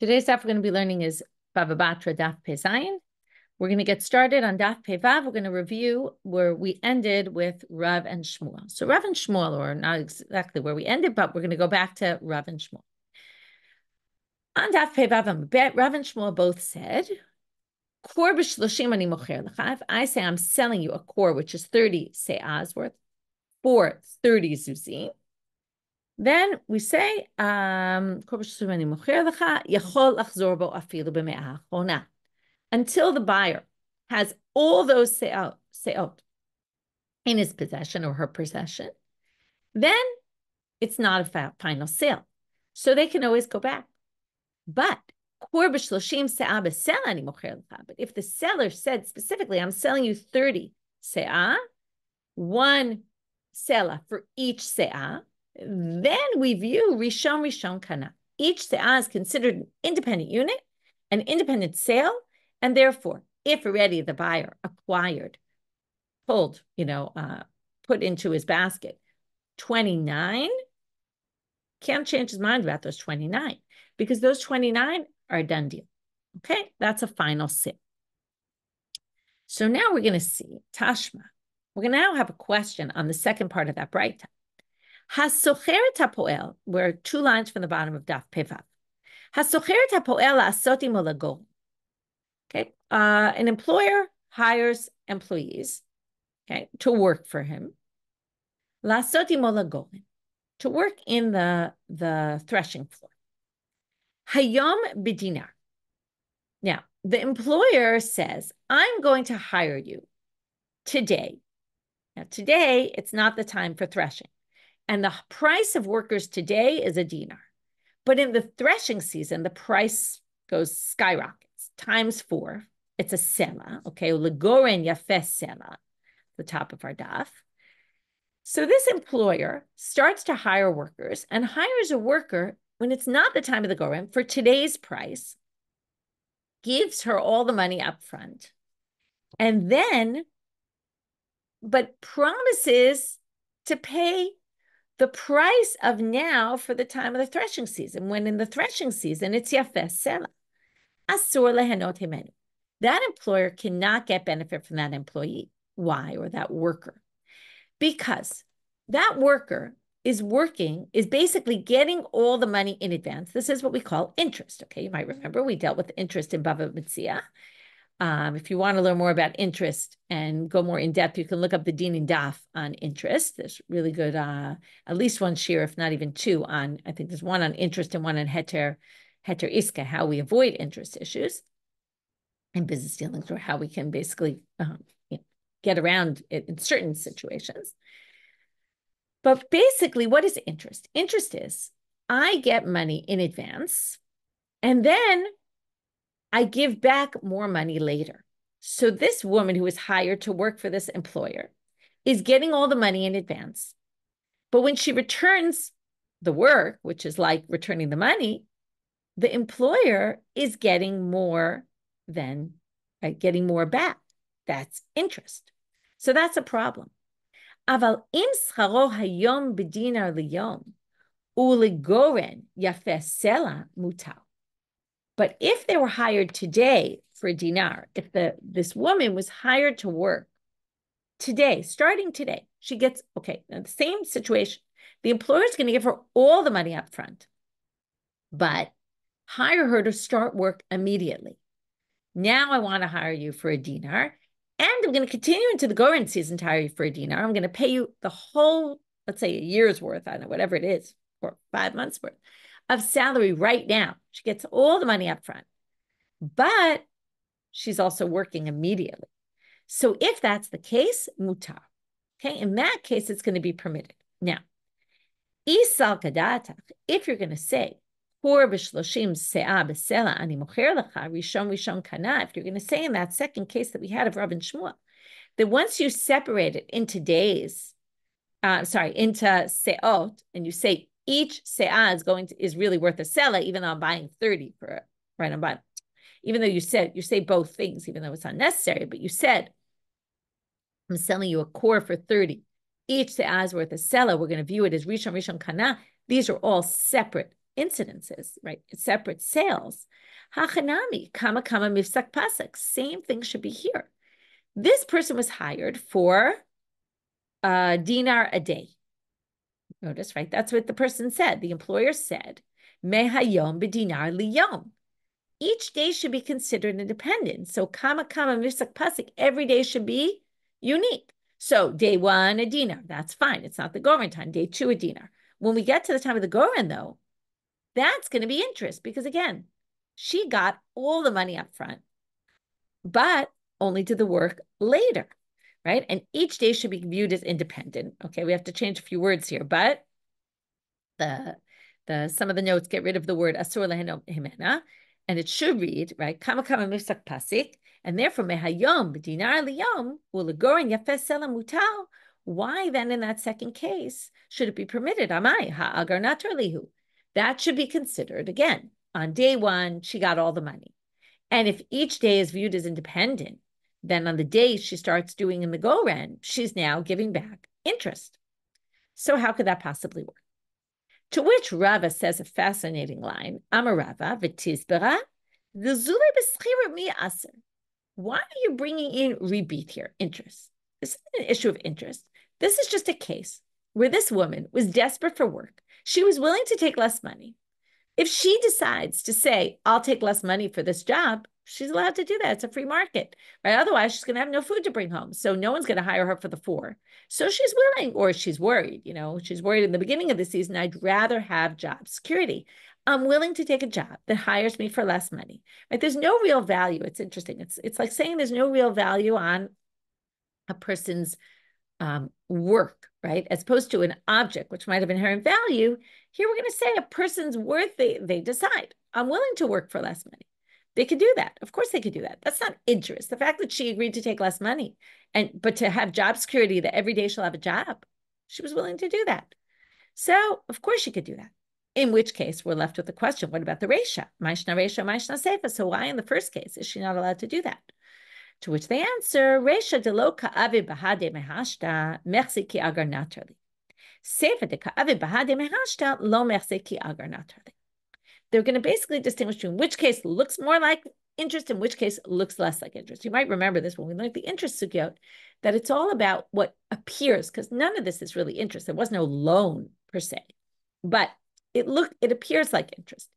Today's daf we're going to be learning is Bava Batra Daf Pei Zayin. We're going to get started on Daf Pei Vav. We're going to review where we ended with Rav and Shmuel. So Rav and Shmuel, or not exactly where we ended, but we're going to go back to Rav and Shmuel. On Daf Pei Vav, Rav and Shmuel both said, Kor b'shloshim ani mocher lecha. If I say I'm selling you a kor, which is 30 se'ahs worth, for 30 zuzim, then we say, until the buyer has all those se'ot in his possession or her possession, then it's not a final sale. So they can always go back. But if the seller said specifically, I'm selling you 30 se'ah, one selah for each se'ah, then we view Rishon Kana. Each se'ah is considered an independent unit, an independent sale, and therefore, if already the buyer acquired, put into his basket 29, can't change his mind about those 29 because those 29 are a done deal. Okay, that's a final sale. So now we're going to see Tashma. We're going to now have a question on the second part of that Braita. Hasocheret hapoel, we're 2 lines from the bottom of Daf Pei Vav. Hasocheret hapoel la'asot imo lagol. Okay, an employer hires employees, okay, to work for him. La'asot imo lagol, to work in the threshing floor. Hayom b'dinar. Now, the employer says, I'm going to hire you today. Now, today, it's not the time for threshing. And the price of workers today is a dinar. But in the threshing season, the price skyrockets, times 4. It's a sela, okay? Legoren yafes sela, the top of our daf. So this employer starts to hire workers and hires a worker when it's not the time of the goren for today's price, gives her all the money up front, and then, but promises to pay the price of now for the time of the threshing season, when in the threshing season, it's yafes sela. Asur lehenot himenu. That employer cannot get benefit from that employee. Why? Or that worker. Because that worker is basically getting all the money in advance. This is what we call interest. Okay, you might remember we dealt with interest in Bava Mitzia. If you want to learn more about interest and go more in depth, you can look up the Din and Daf on interest. There's really good, at least one shiur, if not even 2 on, I think there's one on interest and one on heter iska, how we avoid interest issues in business dealings, or how we can basically get around it in certain situations. But basically, what is interest? Interest is I get money in advance and then I give back more money later. So this woman who is hired to work for this employer is getting all the money in advance. But when she returns the work, which is like returning the money, the employer is getting more back. That's interest. So that's a problem. Aval im scharo hayom b'dinar liyom ulegoren yafes sela mutar. But if they were hired today for a dinar, if this woman was hired to work today, starting today, she gets, okay, in the same situation, the employer is going to give her all the money up front, but hire her to start work immediately. Now I want to hire you for a dinar, and I'm going to continue into the goren season to hire you for a dinar. I'm going to pay you the whole, let's say a year's worth, I don't know, whatever it is, or 5 months worth of salary right now. She gets all the money up front, but she's also working immediately. So if that's the case, mutar. Okay, in that case, it's going to be permitted. Now, isal kadatach, if you're going to say, if you're going to say in that second case that we had of Rav and Shmuel, that once you separate it into days, into se'ot, and you say each se'ah is really worth a selah, even though I'm buying 30 for it, right? I'm buying, even though you say both things, even though it's unnecessary, but you said, I'm selling you a kor for 30. Each se'ah is worth a selah. We're going to view it as Rishon Kana. These are all separate incidences, right? Separate sales. Hachanami, kama mifsak pasuk. Same thing should be here. This person was hired for a dinar a day. Notice, right? That's what the person said. The employer said, mehayom b'dinar liyom. Each day should be considered independent. So kama mifsak pasuk, every day should be unique. So day one, a dinar. That's fine. It's not the Goren time. Day two, a dinar. When we get to the time of the Goren, though, that's going to be interest because, again, she got all the money up front, but only did the work later, right? And each day should be viewed as independent. Okay, we have to change a few words here, but some of the notes get rid of the word asur leheno himena, and it should read, right? Kama mifsak pasik, and therefore mehayom b'dinar liyom ulegorin yafes selam mutal. Why then, in that second case, should it be permitted? Amai ha'agar natar lihu. That should be considered again. On day one, she got all the money. And if each day is viewed as independent, then on the day she starts doing in the Goren, she's now giving back interest. So how could that possibly work? To which Rava says a fascinating line, Amarava v'tizbera, v'zule b'schira mi aser. Why are you bringing in rebate here, interest? This isn't an issue of interest. This is just a case where this woman was desperate for work. She was willing to take less money. If she decides to say, I'll take less money for this job, she's allowed to do that. It's a free market, right? Otherwise, she's going to have no food to bring home. So no one's going to hire her for the 4. So she's willing, or she's worried, she's worried in the beginning of the season, I'd rather have job security. I'm willing to take a job that hires me for less money, right? There's no real value. It's interesting. It's like saying there's no real value on a person's work, right? As opposed to an object, which might have inherent value. Here we're going to say a person's worth, they decide, I'm willing to work for less money. They could do that. Of course they could do that. That's not interest. The fact that she agreed to take less money, but to have job security that every day she'll have a job, she was willing to do that. So of course she could do that. In which case we're left with the question, what about the Reisha? Mishna Reisha, Mishna Seifa. So why in the first case is she not allowed to do that? To which they answer, Reisha de lo ka'avi bahade mehashta, merci ki agar naturally. Seifa de ka'avi bahade mehashta, lo merci ki agar naturally. They're going to basically distinguish between which case looks more like interest and which case looks less like interest. You might remember this when we learned the interest sugyot, that it's all about what appears, because none of this is really interest. There was no loan per se, but it appears like interest.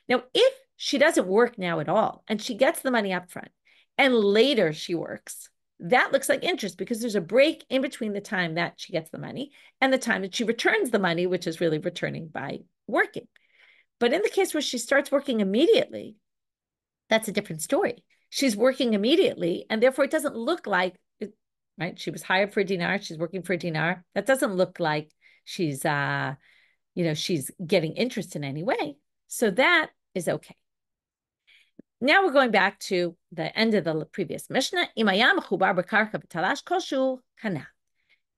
Now, if she doesn't work now at all and she gets the money up front and later she works, that looks like interest because there's a break in between the time that she gets the money and the time that she returns the money, which is really returning by working. But in the case where she starts working immediately, that's a different story. She's working immediately, and therefore it doesn't look like, right? She was hired for a dinar. She's working for a dinar. That doesn't look like she's, she's getting interest in any way. So that is okay. Now we're going back to the end of the previous Mishnah.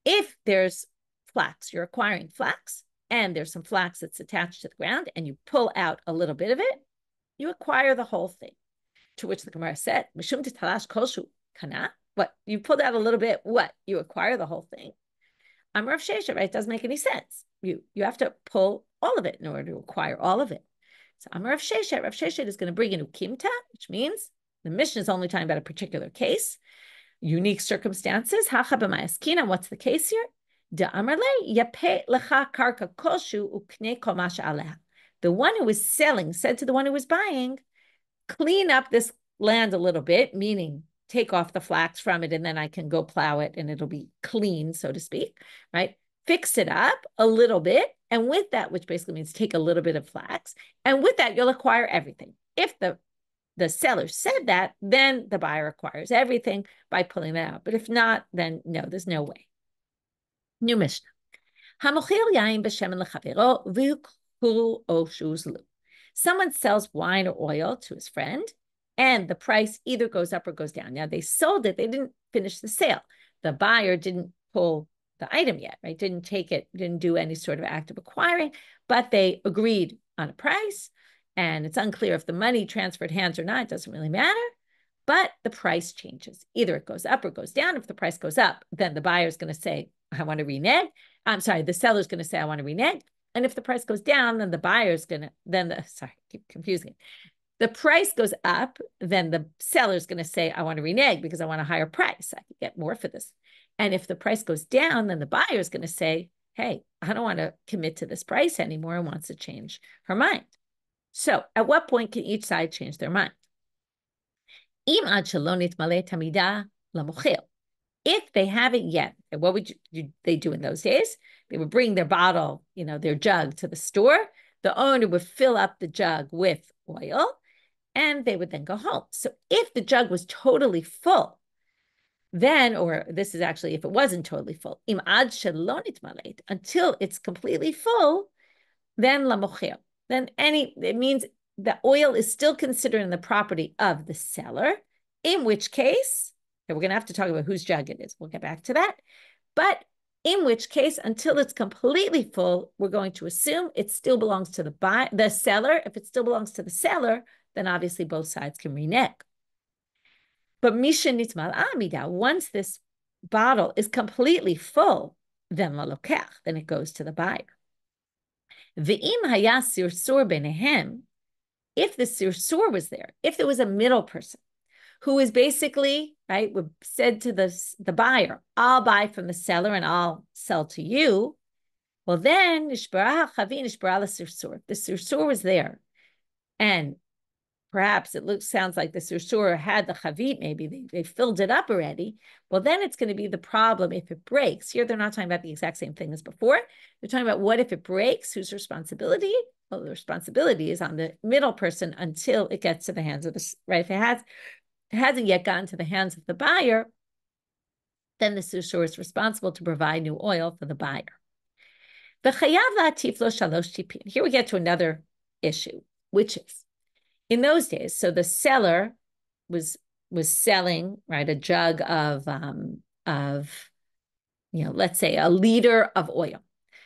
If there's flax, you're acquiring flax, and there's some flax that's attached to the ground, and you pull out a little bit of it, you acquire the whole thing. To which the Gemara said, Mishum titalash koshu kana. What? You pulled out a little bit, what? You acquire the whole thing. I'm Rav Sheshet, right? It doesn't make any sense. You have to pull all of it in order to acquire all of it. So I'm Rav Sheshet. Rav Sheshet is going to bring in ukimta, which means the Mishnah is only talking about a particular case, unique circumstances. Hacha b'mayaskina, what's the case here? The one who was selling said to the one who was buying, clean up this land a little bit, meaning take off the flax from it and then I can go plow it and it'll be clean, so to speak, right? Fix it up a little bit. And with that, which basically means take a little bit of flax, and with that, you'll acquire everything. If the seller said that, then the buyer acquires everything by pulling that out. But if not, then no, there's no way. New Mishnah. Someone sells wine or oil to his friend, and the price either goes up or goes down. Now, they sold it. They didn't finish the sale. The buyer didn't pull the item yet, right? Didn't take it, didn't do any sort of act of acquiring, but they agreed on a price, and it's unclear if the money transferred hands or not. It doesn't really matter. But the price changes. Either it goes up or goes down. If the price goes up, then the buyer is going to say, I want to renege. I'm sorry, the seller is going to say, I want to renege. And if the price goes down, then the buyer's keep confusing it. The price goes up, then the seller's going to say, I want to renege because I want a higher price. I could get more for this. And if the price goes down, then the buyer's going to say, hey, I don't want to commit to this price anymore and wants to change her mind. So at what point can each side change their mind? If they haven't yet, what would they do in those days? They would bring their bottle, their jug to the store. The owner would fill up the jug with oil, and they would then go home. So if the jug was totally full, then, or this is actually if it wasn't totally full, until it's completely full, then it means the oil is still considered in the property of the seller, in which case, and we're going to have to talk about whose jug it is. We'll get back to that. But in which case, until it's completely full, we're going to assume it still belongs to the seller. If it still belongs to the seller, then obviously both sides can renege. But Misha Nitmal Amida, once this bottle is completely full, then it goes to the buyer. Ve'im haya sirsur benehem, if the sirsur was there, if there was a middle person who is basically, right, said to the buyer, I'll buy from the seller and I'll sell to you, well then, the sirsur was there, and perhaps sounds like the sursur had the chavit, maybe they filled it up already. Well, then it's going to be the problem if it breaks. Here, they're not talking about the exact same thing as before. They're talking about what if it breaks, whose responsibility? Well, the responsibility is on the middle person until it gets to the hands of the, right? If it hasn't yet gotten to the hands of the buyer, then the sursur is responsible to provide new oil for the buyer. Here we get to another issue, which is, in those days, so the seller was selling, right, a jug of let's say a liter of oil.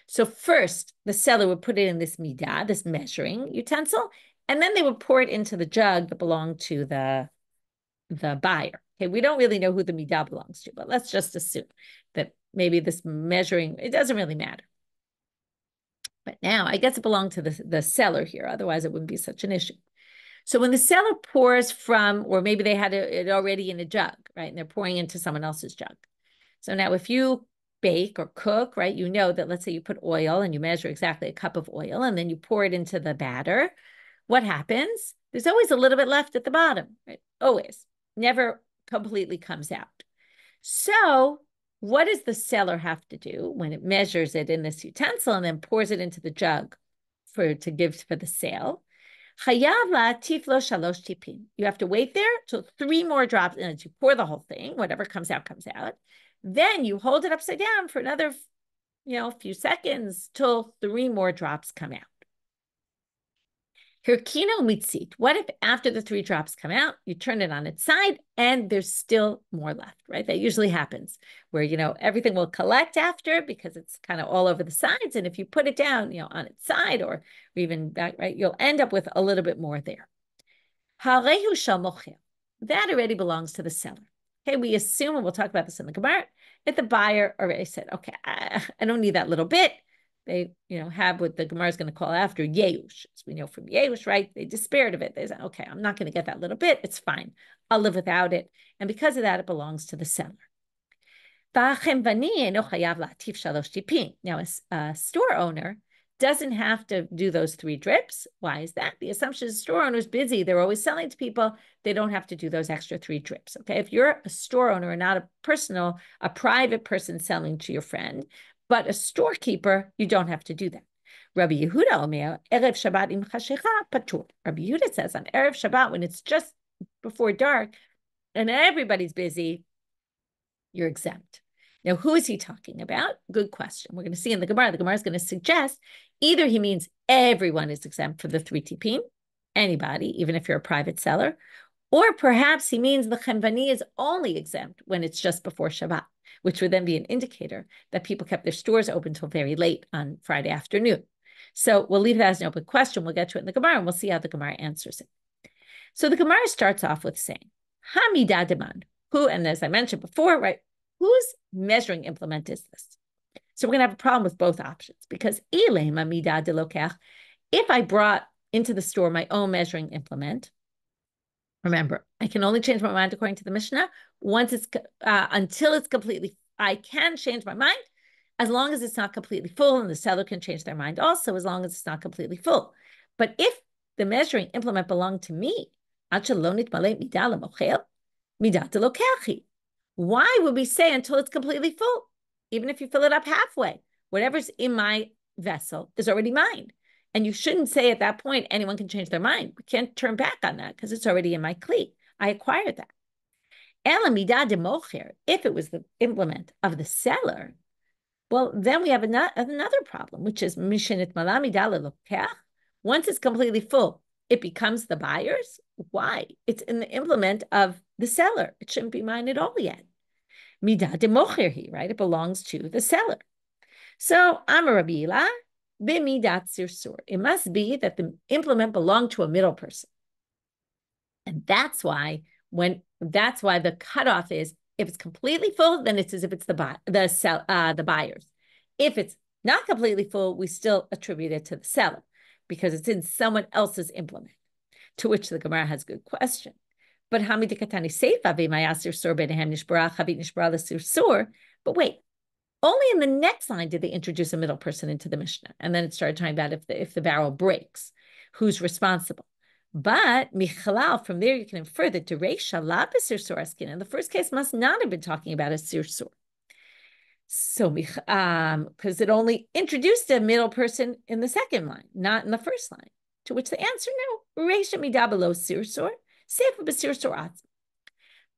So first, the seller would put it in this midah, this measuring utensil, and then they would pour it into the jug that belonged to the buyer. Okay, we don't really know who the midah belongs to, but let's just assume that maybe this measuring, it doesn't really matter. But now, I guess it belonged to the seller here, otherwise it wouldn't be such an issue. So when the seller pours from, or maybe they had it already in a jug, right? And they're pouring into someone else's jug. So now if you bake or cook, right, you know that let's say you put oil and you measure exactly a cup of oil and then you pour it into the batter. What happens? There's always a little bit left at the bottom, right? Always. Never completely comes out. So what does the seller have to do when it measures it in this utensil and then pours it into the jug to give for the sale? You have to wait there till 3 more drops, and you pour the whole thing, whatever comes out, comes out. Then you hold it upside down for another, few seconds till 3 more drops come out. Hirkino mitzit. What if after the 3 drops come out, you turn it on its side and there's still more left, right? That usually happens where, everything will collect after because it's kind of all over the sides. And if you put it down, on its side or even back, right, you'll end up with a little bit more there. Harehu shel mocher. That already belongs to the seller. Okay, we assume, and we'll talk about this in the Gemara, that the buyer already said, okay, I don't need that little bit. They, have what the Gemara is going to call after Yeush. As we know from Yeush, right? They despaired of it. They said, okay, I'm not going to get that little bit. It's fine. I'll live without it. And because of that, it belongs to the seller. Now, a store owner doesn't have to do those 3 drips. Why is that? The assumption is the store owner is busy. They're always selling to people. They don't have to do those extra 3 drips. Okay. If you're a store owner and not a private person selling to your friend, but a storekeeper, you don't have to do that. Rabbi Yehuda Omer, Erev Shabbat im chashecha patur. Rabbi Yehuda says on Erev Shabbat, when it's just before dark and everybody's busy, you're exempt. Now, who is he talking about? Good question. We're going to see in the Gemara. The Gemara is going to suggest either he means everyone is exempt for the 3 tipim, anybody, even if you're a private seller, or perhaps he means the chemvani is only exempt when it's just before Shabbat, which would then be an indicator that people kept their stores open till very late on Friday afternoon. So we'll leave that as an open question. We'll get to it in the Gemara, and we'll see how the Gemara answers it. So the Gemara starts off with saying, Hamidah demand, who, and as I mentioned before, right, whose measuring implement is this? So we're going to have a problem with both options because if I brought into the store my own measuring implement, remember, I can only change my mind according to the Mishnah once it's until it's completely. I can change my mind as long as it's not completely full, and the seller can change their mind also as long as it's not completely full. But if the measuring implement belonged to me, why would we say until it's completely full? Even if you fill it up halfway, whatever's in my vessel is already mine. And you shouldn't say at that point, anyone can change their mind. We can't turn back on that because it's already in my kli. I acquired that. If it was the implement of the seller, well, then we have another problem, which is once it's completely full, it becomes the buyer's. Why? It's in the implement of the seller. It shouldn't be mine at all yet. Midah de mocherhi, right? It belongs to the seller. So Amar Rabbi Ila, b'midat sirsur. It must be that the implement belonged to a middle person, and that's why the cutoff is if it's completely full, then it's as if it's the buyer's. If it's not completely full, we still attribute it to the seller because it's in someone else's implement. To which the Gemara has a good question. But but wait, only in the next line did they introduce a middle person into the Mishnah. And then it started talking about if the barrel breaks, who's responsible. But Michalal, from there you can infer that Dereisha la b'sirsur askin. In the first case, must not have been talking about a sirsur. So, because it only introduced a middle person in the second line, not in the first line. To which the answer, no. Reisha midabelo sirsur, sefer b'sirsur atzma.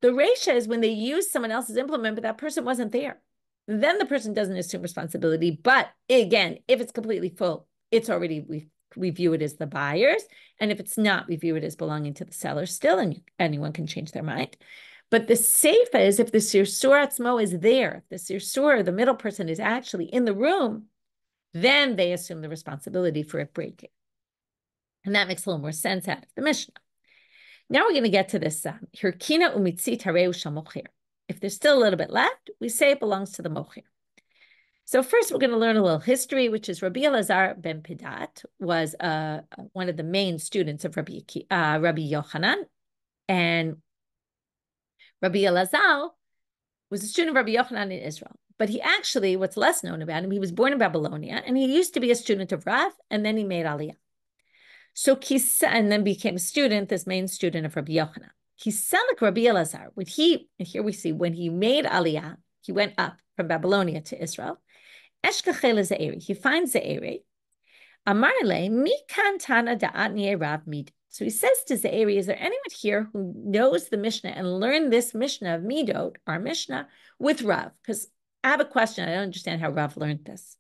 The reisha is when they use someone else's implement, but that person wasn't there. Then the person doesn't assume responsibility. But again, if it's completely full, it's already, we view it as the buyer's. And if it's not, we view it as belonging to the seller still, and anyone can change their mind. But the seifa is if the sirsur atzmo is there, if the sirsur, the middle person, is actually in the room, then they assume the responsibility for it breaking. And that makes a little more sense out of the Mishnah. Now we're going to get to this. Hirkina umitzi tareu shel mocher. If there's still a little bit left, we say it belongs to the mocher. So first, we're going to learn a little history, which is Rabbi Elazar ben Pidat was one of the main students of Rabbi Yochanan, and Rabbi Elazar was a student of Rabbi Yochanan in Israel. But he actually, what's less known about him, he was born in Babylonia, and he used to be a student of Rav, and then he made Aliyah. So and then became a student, this main student of Rabbi Yochanan. Kiselik Rabbi Elazar, and here we see, when he made Aliyah, he went up from Babylonia to Israel. Eshkachel Ze'eri, he finds Ze'eri. Amarle, mi kantana da'at Rav mid. So he says to Ze'eri, is there anyone here who knows the Mishnah and learned this Mishnah of Midot, our Mishnah, with Rav? Because I have a question. I don't understand how Rav learned this.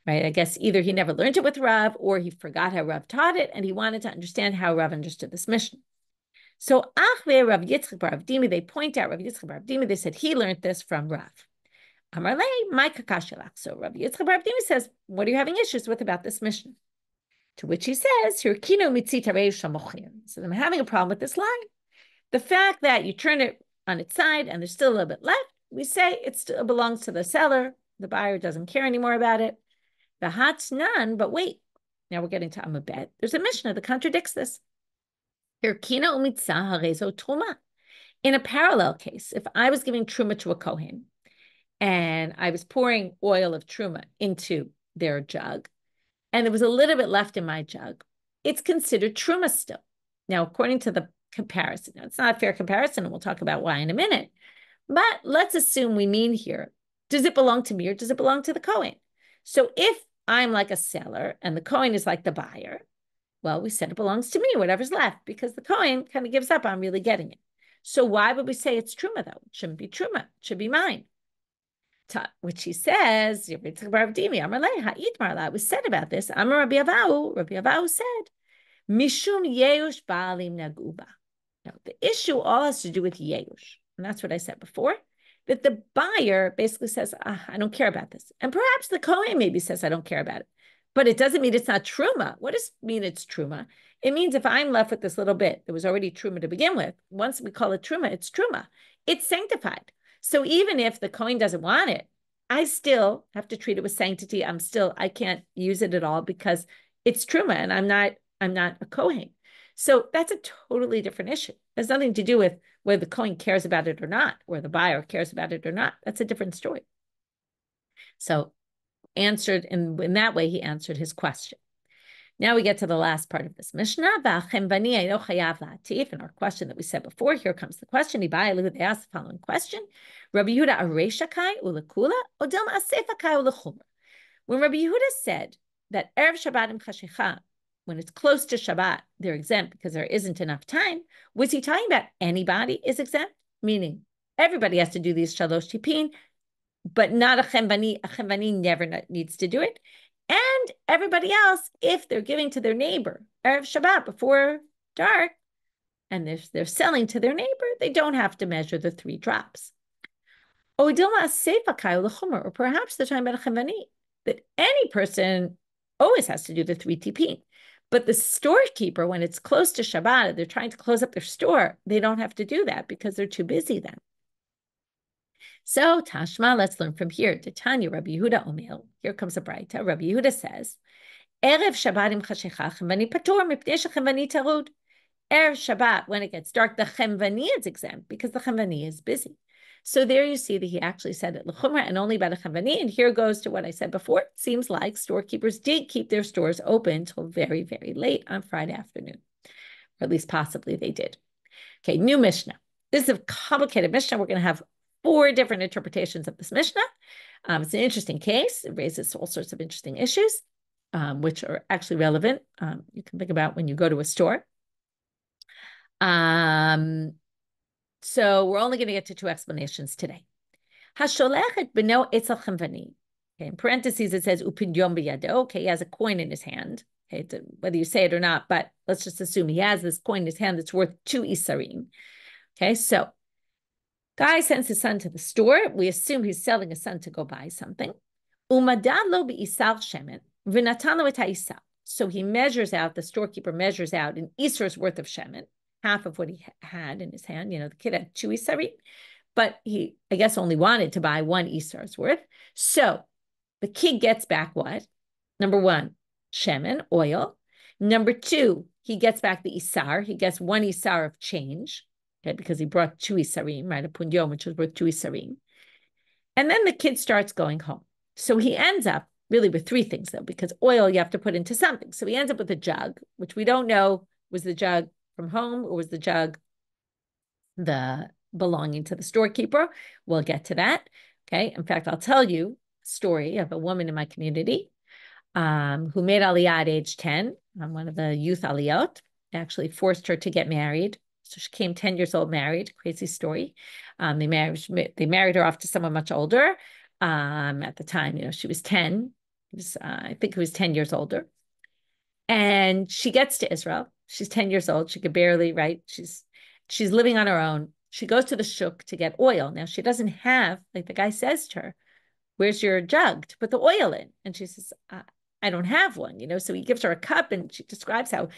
Right? I guess either he never learned it with Rav or he forgot how Rav taught it and he wanted to understand how Rav understood this Mishnah. So Achve Rav Yitzchak bar Avdimi, they point out Rav Yitzchak bar Avdimi, they said he learned this from Rav. Amarle, my kakashalach. So Rav Yitzchak bar Avdimi says, what are you having issues with about this Mishnah? To which he says, so I'm having a problem with this line. The fact that you turn it on its side and there's still a little bit left, we say it still belongs to the seller. The buyer doesn't care anymore about it. The hat's none, but wait. Now we're getting to Amabet. There's a Mishnah that contradicts this. In a parallel case, if I was giving truma to a kohen and I was pouring oil of truma into their jug, and there was a little bit left in my jug, it's considered truma still. Now, according to the comparison, now it's not a fair comparison, and we'll talk about why in a minute, but let's assume we mean here, does it belong to me or does it belong to the kohen? So if I'm like a seller and the kohen is like the buyer, well, we said it belongs to me, whatever's left, because the kohen kind of gives up on really getting it. So why would we say it's truma, though? It shouldn't be truma. It should be mine. Which he says, we said about this. Amar Rabbi Avau said, Mishum Yeush Baalim Naguba. Now, the issue all has to do with Yeush. And that's what I said before, that the buyer basically says, I don't care about this. And perhaps the kohen maybe says, I don't care about it. But it doesn't mean it's not truma. What does it mean it's truma? It means if I'm left with this little bit, there was already truma to begin with. Once we call it truma, it's truma. It's sanctified. So even if the kohen doesn't want it, I still have to treat it with sanctity. I can't use it at all because it's truma and I'm not a Kohen. So that's a totally different issue. It has nothing to do with whether the Kohen cares about it or not, or the buyer cares about it or not. That's a different story. So answered in that way, he answered his question. Now we get to the last part of this Mishnah. And our question that we said before, here comes the question. They asked the following question. Rabbi Yehuda Areshakai ulekula odilma asefakai ulechumra. When Rabbi Yehuda said that Erev Shabbat im Chashicha, when it's close to Shabbat, they're exempt because there isn't enough time, was he talking about anybody is exempt? Meaning everybody has to do these Shalosh Tipin, but not a Chemvani. A Chemvani never needs to do it. And everybody else, if they're giving to their neighbor Erev Shabbat before dark, and they're selling to their neighbor, they don't have to measure the 3 drops. Or perhaps they're talking about a Chemvani, that any person always has to do the 3 tipin. But the storekeeper, when it's close to Shabbat, they're trying to close up their store, they don't have to do that because they're too busy then. So, Tashma, let's learn from here. Tanya Rabbi Yehuda Omil. Here comes a braita. Rabbi Yehuda says, Erev Shabbat im chashecha chemvani patur mipnei shechemvani tarud. Erev Shabbat, when it gets dark, the chemvani is exempt because the chemvani is busy. So there you see that he actually said it l'chumra and only about a chemvani. And here goes to what I said before. It seems like storekeepers did keep their stores open till very, very late on Friday afternoon. Or at least possibly they did. Okay, new Mishnah. This is a complicated Mishnah. We're going to have 4 different interpretations of this Mishnah. It's an interesting case. It raises all sorts of interesting issues, which are actually relevant. You can think about when you go to a store. So we're only going to get to 2 explanations today. Hasholechet beno etzel chemvani. Okay, in parentheses, it says upinyon biyado. Okay, he has a coin in his hand. Okay, whether you say it or not, but let's just assume he has this coin in his hand that's worth 2 isarim. Okay, so guy sends his son to the store. We assume he's selling his son to go buy something. So he measures out, the storekeeper measures out an isar's worth of shemen, half of what he had in his hand. The kid had 2 isarim, but he, I guess, only wanted to buy 1 isar's worth. So the kid gets back what? Number 1, shemen, oil. Number 2, he gets back the isar. He gets 1 isar of change. Okay, because he brought 2 isarim, right? A punyon, which was worth 2 isarim. And then the kid starts going home. So he ends up really with 3 things, though, because oil you have to put into something. So he ends up with a jug, which we don't know was the jug from home or was the jug belonging to the storekeeper. We'll get to that. Okay. In fact, I'll tell you a story of a woman in my community who made aliyah at age 10 on one of the youth aliyot. Actually forced her to get married. So she came 10 years old, married. Crazy story. They married her off to someone much older. At the time, she was 10. I think it was 10 years older. And she gets to Israel. She's 10 years old. She could barely, right? She's living on her own. She goes to the shuk to get oil. Now she doesn't have, like the guy says to her, "Where's your jug to put the oil in?" And she says, I don't have one, so he gives her a cup and she describes how,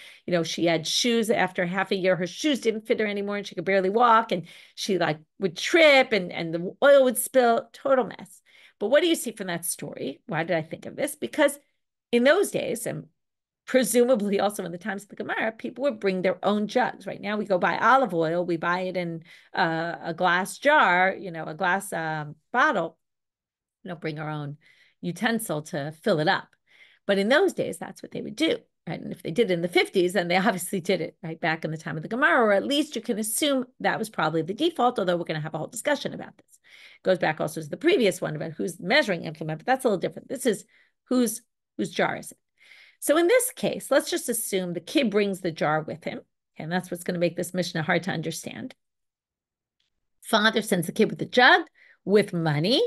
she had shoes after half a year, her shoes didn't fit her anymore and she could barely walk and she would trip and the oil would spill, total mess. But what do you see from that story? Why did I think of this? Because in those days, and presumably also in the times of the Gemara, people would bring their own jugs. Right now we go buy olive oil, we buy it in a glass jar, a glass bottle, bring our own utensil to fill it up. But in those days, that's what they would do, right? And if they did it in the 50s, then they obviously did it right back in the time of the Gemara, or at least you can assume that was probably the default, although we're going to have a whole discussion about this. It goes back also to the previous one about who's measuring implement, but that's a little different. This is whose jar is it? So in this case, let's just assume the kid brings the jar with him, and that's what's going to make this Mishnah hard to understand. Father sends the kid with the jug, with money.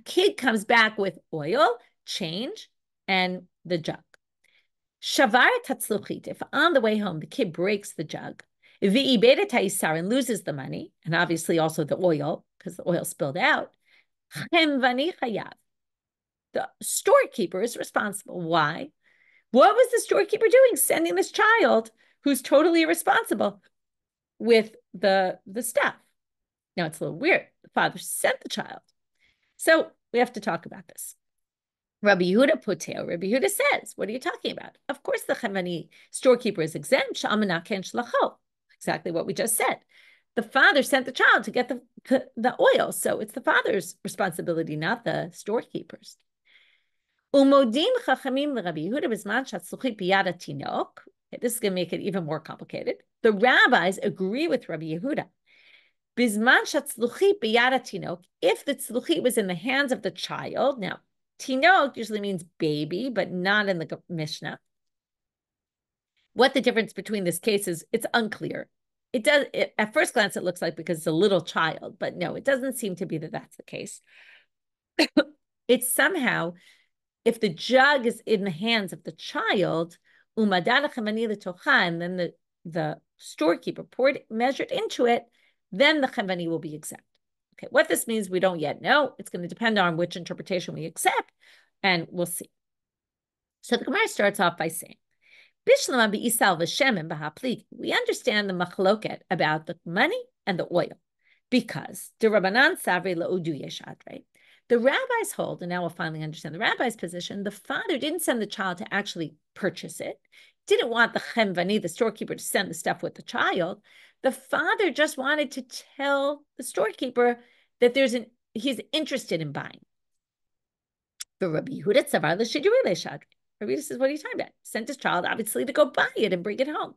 Kid comes back with oil, change, and the jug. Shavar tatzluchit. If on the way home the kid breaks the jug, v'ibeda ta'isar and loses the money, and obviously also the oil because the oil spilled out, chemvani chayav. The storekeeper is responsible. Why? What was the storekeeper doing? Sending this child who's totally irresponsible with the stuff. Now it's a little weird. The father sent the child. So We have to talk about this. Rabbi Yehuda Poteo, Rabbi Yehuda says, what are you talking about? Of course, the Chemvani storekeeper is exempt. Exactly what we just said. The father sent the child to get the oil, so it's the father's responsibility, not the storekeeper's. Umodim chachamim l'Rabbi Yehuda b'zman shatzluchit biyad hatinok. This is going to make it even more complicated. The rabbis agree with Rabbi Yehuda. B'zman shatzluchit biyad hatinok, if the tzluchit was in the hands of the child. Now, tinok usually means baby, but not in the Mishna. What the difference between this case is, it's unclear. At first glance, it looks like because it's a little child, but no, it doesn't seem to be that that's the case. It's somehow, if the jug is in the hands of the child, and then the storekeeper measured into it, then the chemvani will be exempt. Okay, what this means, we don't yet know. It's going to depend on which interpretation we accept, and we'll see. So the Gemara starts off by saying, we understand the machloket about the money and the oil, because the Rabbanan Savri la'udu yeshad, right? The rabbis hold, and now we'll finally understand the rabbi's position, the father didn't send the child to actually purchase it, didn't want the chemvani, the storekeeper, to send the stuff with the child. The father just wanted to tell the storekeeper that he's interested in buying. The Rabbi Yehuda Tzavar l'shiduri le'shad. Rabbi Yehuda says, what are you talking about? Sent his child, obviously, to go buy it and bring it home.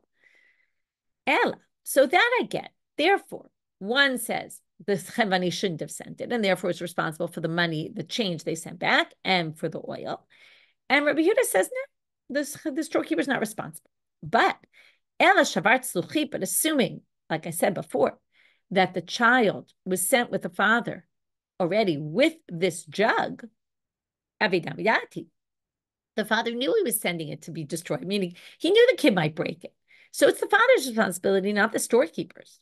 Ella. So that I get. Therefore, one says the chemvani shouldn't have sent it, and therefore it's responsible for the money, the change they sent back, and for the oil. And Rabbi Yehuda says, no, the storekeeper is not responsible. But Ella shavar tzluchi, but assuming, like I said before, that the child was sent with the father already with this jug, avidam yati. The father knew he was sending it to be destroyed, meaning he knew the kid might break it. So it's the father's responsibility, not the storekeeper's.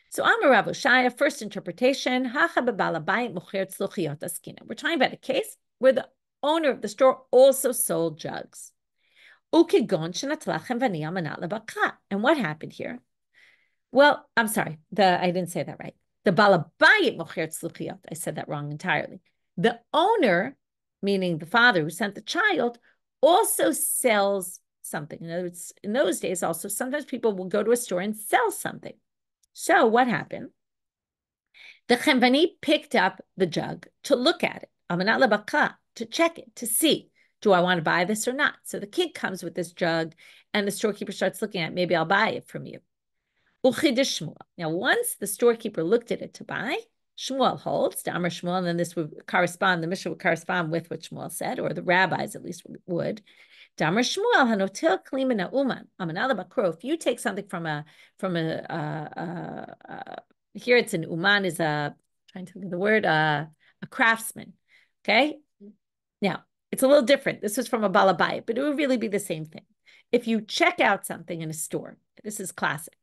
So Amar Rav Oshaya, first interpretation, we're talking about a case where the owner of the store also sold jugs. And what happened here? Well, I'm sorry, I didn't say that right. The balabayit mocher tzluchiyot, I said that wrong entirely. The owner, meaning the father who sent the child, also sells something. In other words, in those days also, sometimes people will go to a store and sell something. So what happened? The chemvani picked up the jug to look at it, to check it, to see, do I want to buy this or not? So the kid comes with this jug and the storekeeper starts looking at it. Maybe I'll buy it from you. Now, once the storekeeper looked at it to buy, Shmuel holds, to Amar Shmuel, and then this would correspond, the Mishna would correspond with what Shmuel said, or the rabbis at least would. Damar Shmuel hanotil klima na'uman amanala bakro. If you take something from a here it's an uman is trying to think of the word a craftsman. Okay, now it's a little different. This was from a balabayit, but it would really be the same thing. If you check out something in a store, this is classic.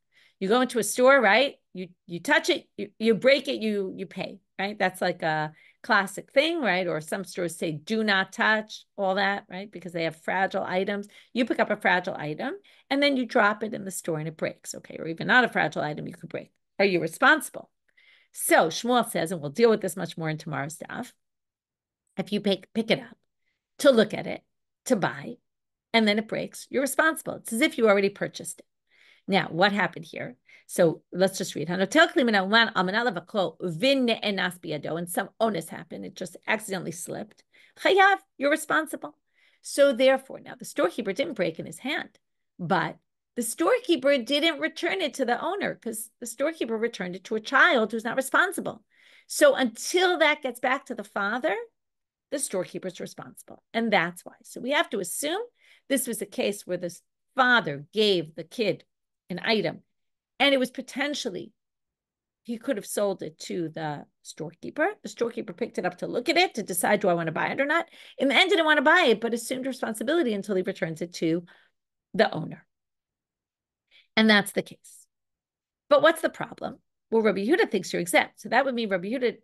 You go into a store, right? You touch it, you break it, you pay, right? That's like a classic thing, right? Or some stores say, do not touch, all that, right? Because they have fragile items. You pick up a fragile item and then you drop it in the store and it breaks, okay? Or even not a fragile item, you could break. Are you responsible? So Shmuel says, and we'll deal with this much more in tomorrow's daf, if you pick it up to look at it, to buy, and then it breaks, you're responsible. It's as if you already purchased it. Now, what happened here? So let's just read. And some onus happened. It just accidentally slipped. Chayav, you're responsible. So therefore, now the storekeeper didn't break in his hand, but the storekeeper didn't return it to the owner because the storekeeper returned it to a child who's not responsible. So until that gets back to the father, the storekeeper's responsible. And that's why. So we have to assume this was a case where the father gave the kid an item, and it was potentially, he could have sold it to the storekeeper. The storekeeper picked it up to look at it, to decide, do I want to buy it or not? In the end, didn't want to buy it, but assumed responsibility until he returns it to the owner. And that's the case. But what's the problem? Well, Rabbi Yehuda thinks you're exempt. So that would mean Rabbi Yehuda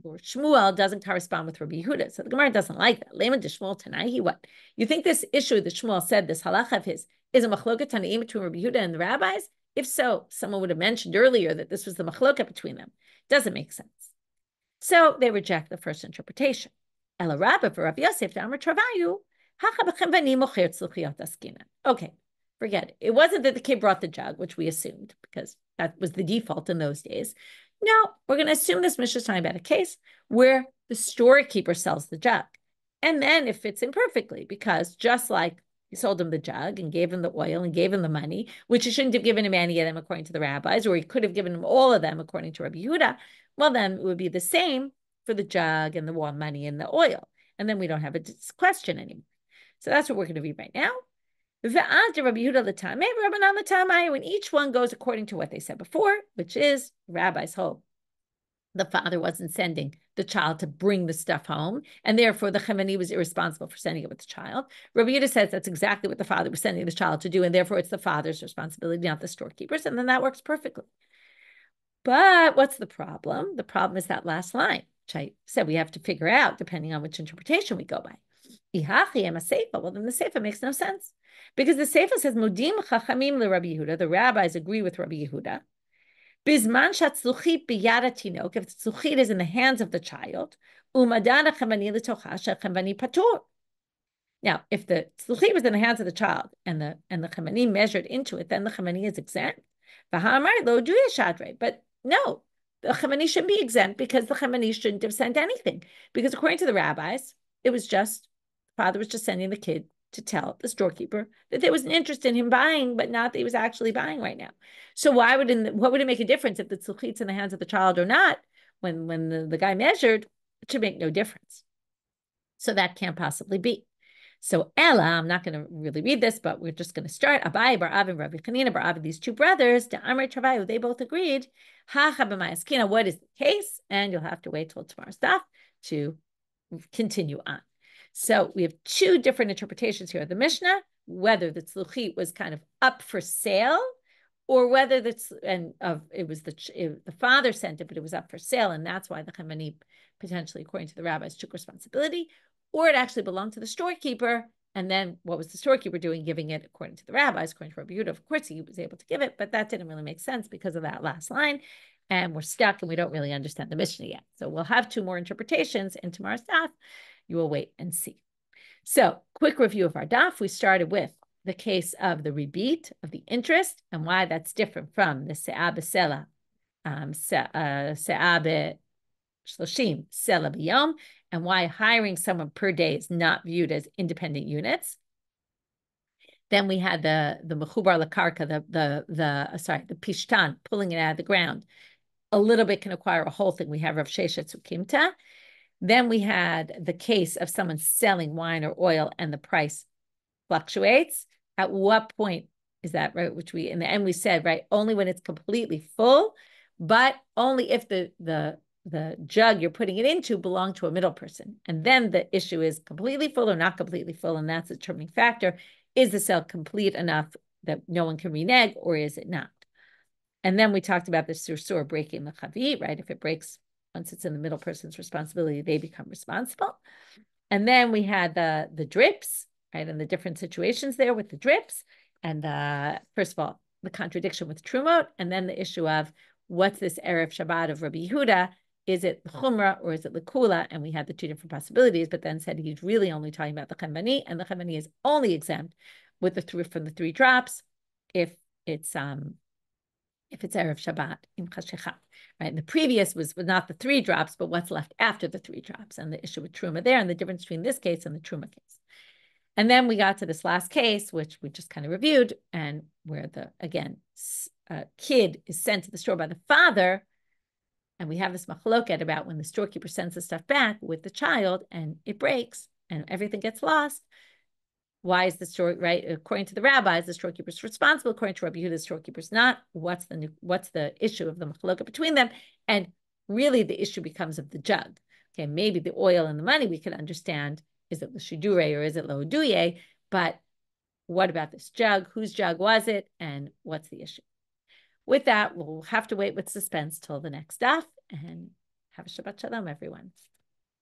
or Shmuel doesn't correspond with Rabbi Yehuda. So the Gemara doesn't like that. Leman de Shmuel Tanai, what? You think this issue that Shmuel said, this halacha of his, is a machloket tanaim between Rabbi Yehuda and the rabbis? If so, someone would have mentioned earlier that this was the machloket between them. Doesn't make sense. So they reject the first interpretation. Ela Rabba for Rav Yosef Amar Travayu. Okay, forget it. It wasn't that the kid brought the jug, which we assumed because that was the default in those days. No, we're going to assume this Mishnah is talking about a case where the storekeeper sells the jug. And then it fits in perfectly because just like he sold him the jug and gave him the oil and gave him the money, which he shouldn't have given him any of them according to the rabbis, or he could have given him all of them according to Rabbi Yehuda, well, then it would be the same for the jug and the money and the oil. And then we don't have a question anymore. So that's what we're going to read right now. When each one goes according to what they said before, which is rabbis hold the father wasn't sending the child to bring the stuff home, and therefore the Chemeni was irresponsible for sending it with the child. Rabbi Yehuda says that's exactly what the father was sending the child to do, and therefore it's the father's responsibility, not the storekeeper's, and then that works perfectly. But what's the problem? The problem is that last line, which I said we have to figure out depending on which interpretation we go by. Well, then the Seifa makes no sense. Because the Seifa says, Mudim Chachamim le Rabbi Yehuda, the rabbis agree with Rabbi Yehuda. Bizman shatzluchit biyad tinok, if the tzluchit is in the hands of the child, umadan hachavani letocha shechavani patur. Now, if the tzluchit was in the hands of the child and the chamani measured into it, then the chamani is exempt. V'ha'amar lo duya shadre, but no, the chamani shouldn't be exempt because the chamani shouldn't have sent anything. Because according to the rabbis, it was just father was just sending the kid to tell the storekeeper that there was an interest in him buying, but not that he was actually buying right now. So what would it make a difference if the tzluchit's in the hands of the child or not? When the guy measured, it should make no difference. So that can't possibly be. So Ella, I'm not going to really read this, but we're just going to start. Abai bar Av and Rabbi Chanina bar Av, these two brothers, Amrei Travayu, they both agreed. Ha Chabamayaskina, what is the case? And you'll have to wait till tomorrow's daf to continue on. So we have two different interpretations here of the Mishnah, whether the tzluchit was kind of up for sale, or whether it was the father sent it, but it was up for sale, and that's why the Chemani potentially, according to the rabbis, took responsibility, or it actually belonged to the storekeeper. And then what was the storekeeper doing, giving it according to the rabbis, according to Rabbi Yehuda? Of course, he was able to give it, but that didn't really make sense because of that last line. And we're stuck and we don't really understand the Mishnah yet. So we'll have two more interpretations in tomorrow's daf. You will wait and see. So quick review of our daf. We started with the case of the rebate of the interest and why that's different from the se'ah b'sela, se'ah b'shloshim, sela b'yom, and why hiring someone per day is not viewed as independent units. Then we had the mechubar lakarka, the pishtan, pulling it out of the ground. A little bit can acquire a whole thing. We have Rav Sheshet Sukimta. Then we had the case of someone selling wine or oil and the price fluctuates. At what point is that, right? Which we, in the end, we said, right, only when it's completely full, but only if the jug you're putting it into belonged to a middle person. And then the issue is completely full or not completely full. And that's a determining factor. Is the sale complete enough that no one can renege, or is it not? And then we talked about the sursur breaking the chavit, right? If it breaks, once it's in the middle person's responsibility, they become responsible. And then we had the drips, right? And the different situations there with the drips. And first of all, the contradiction with Trumot, and then the issue of what's this Erev Shabbat of Rabbi Yehuda? Is it Chumrah or is it Lekula? And we had the two different possibilities, but then said he's really only talking about the Chembani, and the Chembani is only exempt with from the 3 drops if it's Erev Shabbat in Chashecha, right? And the previous was not the 3 drops, but what's left after the 3 drops, and the issue with Truma there, and the difference between this case and the Truma case. And then we got to this last case, which we just kind of reviewed, and where the kid is sent to the store by the father, and we have this machloket about when the storekeeper sends the stuff back with the child, and it breaks, and everything gets lost. Why is the store, right? According to the rabbis, the storekeeper's responsible. According to Rabbi Yehuda, the storekeeper's not. What's the issue of the machloket between them? And really, the issue becomes of the jug. Okay, maybe the oil and the money we can understand. Is it l'shidure or is it lo'oduye? But what about this jug? Whose jug was it? And what's the issue? With that, we'll have to wait with suspense till the next daf. And have a Shabbat Shalom, everyone.